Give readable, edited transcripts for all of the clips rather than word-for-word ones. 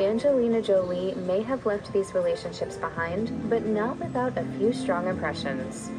Angelina Jolie may have left these relationships behind, but not without a few strong impressions.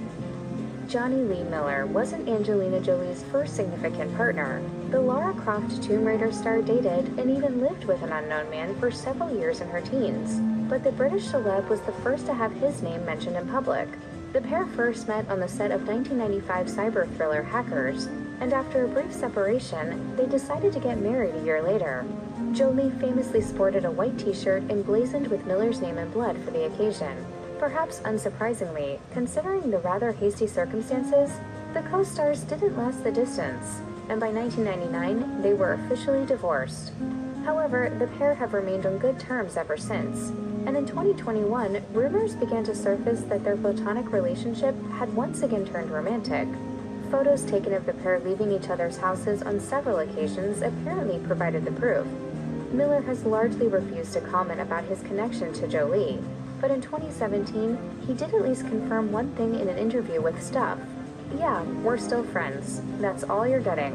Johnny Lee Miller wasn't Angelina Jolie's first significant partner. The Lara Croft Tomb Raider star dated and even lived with an unknown man for several years in her teens, but the British celeb was the first to have his name mentioned in public. The pair first met on the set of 1995 cyber thriller Hackers, and after a brief separation, they decided to get married a year later. Jolie famously sported a white t-shirt emblazoned with Miller's name in blood for the occasion. Perhaps unsurprisingly, considering the rather hasty circumstances, the co-stars didn't last the distance, and by 1999, they were officially divorced. However, the pair have remained on good terms ever since, and in 2021, rumors began to surface that their platonic relationship had once again turned romantic. Photos taken of the pair leaving each other's houses on several occasions apparently provided the proof. Miller has largely refused to comment about his connection to Jolie, but in 2017, he did at least confirm one thing in an interview with Stuff. "Yeah, we're still friends. That's all you're getting."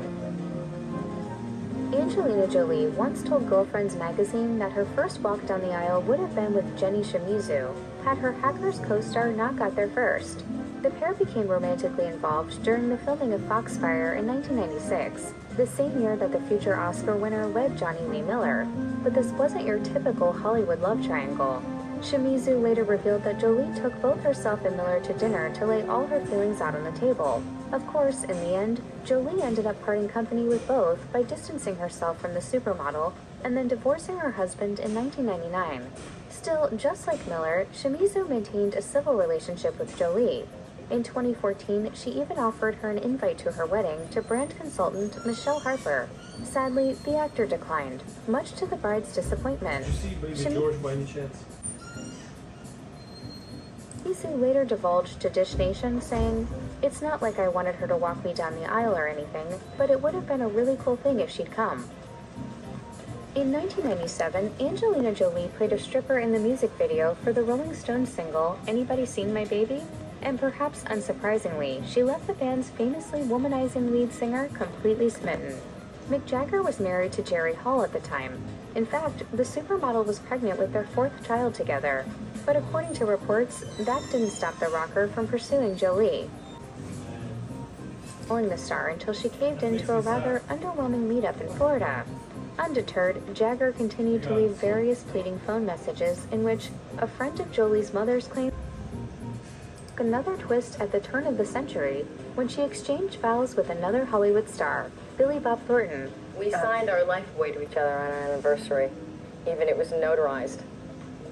Angelina Jolie once told Girlfriends magazine that her first walk down the aisle would have been with Jenny Shimizu, had her Hackers co-star not got there first. The pair became romantically involved during the filming of Foxfire in 1996, the same year that the future Oscar winner wed Johnny Lee Miller. But this wasn't your typical Hollywood love triangle. Shimizu later revealed that Jolie took both herself and Miller to dinner to lay all her feelings out on the table. Of course, in the end, Jolie ended up parting company with both by distancing herself from the supermodel and then divorcing her husband in 1999. Still, just like Miller, Shimizu maintained a civil relationship with Jolie. In 2014, she even offered her an invite to her wedding to brand consultant Michelle Harper. Sadly, the actor declined, much to the bride's disappointment. Did you see Baby George by any chance? Shimizu later divulged to Dish Nation, saying, "It's not like I wanted her to walk me down the aisle or anything, but it would have been a really cool thing if she'd come." In 1997, Angelina Jolie played a stripper in the music video for the Rolling Stones single, "Anybody Seen My Baby?" And perhaps unsurprisingly, she left the band's famously womanizing lead singer completely smitten. Mick Jagger was married to Jerry Hall at the time. In fact, the supermodel was pregnant with their fourth child together. But according to reports, that didn't stop the rocker from pursuing Jolie, following the star until she caved into a rather underwhelming meetup in Florida. Undeterred, Jagger continued to leave various pleading phone messages in which a friend of Jolie's mother's claimed another twist at the turn of the century when she exchanged vows with another Hollywood star, Billy Bob Thornton. "We signed our life away to each other on our anniversary. Even it was notarized."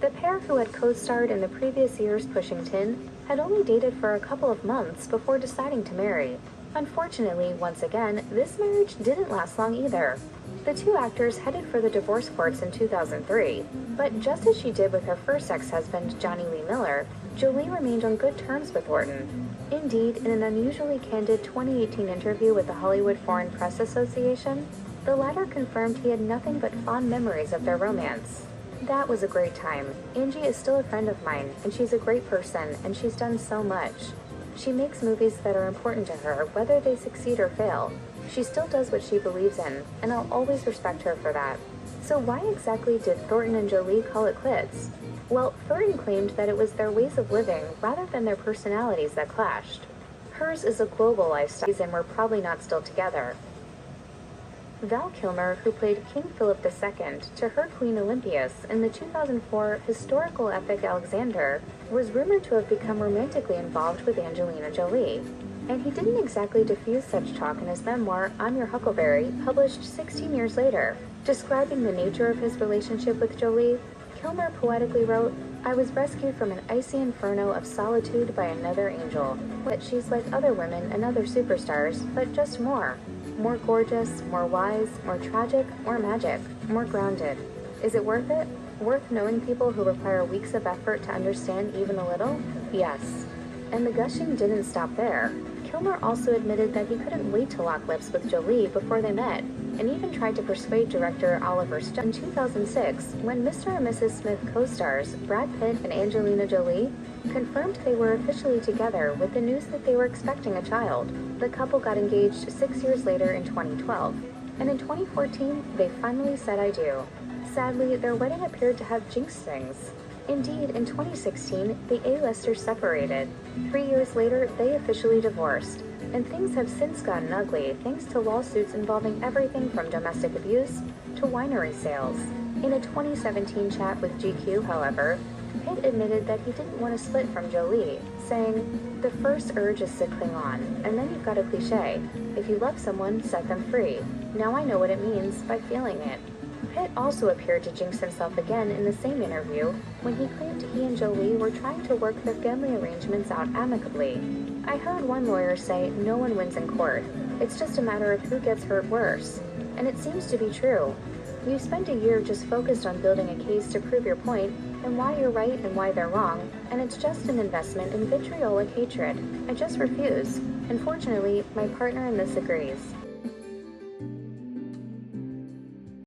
The pair, who had co-starred in the previous year's Pushing Tin, had only dated for a couple of months before deciding to marry. Unfortunately, once again, this marriage didn't last long either. The two actors headed for the divorce courts in 2003, but just as she did with her first ex-husband, Johnny Lee Miller, Jolie remained on good terms with Thornton. Indeed, in an unusually candid 2018 interview with the Hollywood Foreign Press Association, the latter confirmed he had nothing but fond memories of their romance. "That was a great time. Angie is still a friend of mine, and she's a great person, and she's done so much. She makes movies that are important to her, whether they succeed or fail. She still does what she believes in, and I'll always respect her for that." So why exactly did Thornton and Jolie call it quits? Well, Thornton claimed that it was their ways of living rather than their personalities that clashed. Hers is a global lifestyle, and we're probably not still together. Val Kilmer, who played King Philip II to her Queen Olympias in the 2004 historical epic Alexander, was rumored to have become romantically involved with Angelina Jolie. And he didn't exactly diffuse such talk in his memoir, I'm Your Huckleberry, published 16 years later. Describing the nature of his relationship with Jolie, Kilmer poetically wrote, "I was rescued from an icy inferno of solitude by another angel. But she's like other women and other superstars, but just more. More gorgeous, more wise, more tragic, more magic, more grounded. Is it worth it? Worth knowing people who require weeks of effort to understand even a little? Yes." And the gushing didn't stop there. Kilmer also admitted that he couldn't wait to lock lips with Jolie before they met, and even tried to persuade director Oliver Stone. In 2006, when Mr. and Mrs. Smith co-stars Brad Pitt and Angelina Jolie confirmed they were officially together with the news that they were expecting a child. The couple got engaged 6 years later in 2012, and in 2014, they finally said I do. Sadly, their wedding appeared to have jinxed things. Indeed, in 2016, the A-listers separated. 3 years later, they officially divorced, and things have since gotten ugly thanks to lawsuits involving everything from domestic abuse to winery sales. In a 2017 chat with GQ, however, Pitt admitted that he didn't want to split from Jolie, saying, "The first urge is to cling on, and then you've got a cliche. If you love someone, set them free. Now I know what it means by feeling it." Pitt also appeared to jinx himself again in the same interview when he claimed he and Jolie were trying to work their family arrangements out amicably. "I heard one lawyer say no one wins in court. It's just a matter of who gets hurt worse." And it seems to be true. You spend a year just focused on building a case to prove your point and why you're right and why they're wrong, and it's just an investment in vitriolic hatred. I just refuse. Unfortunately, my partner in this agrees.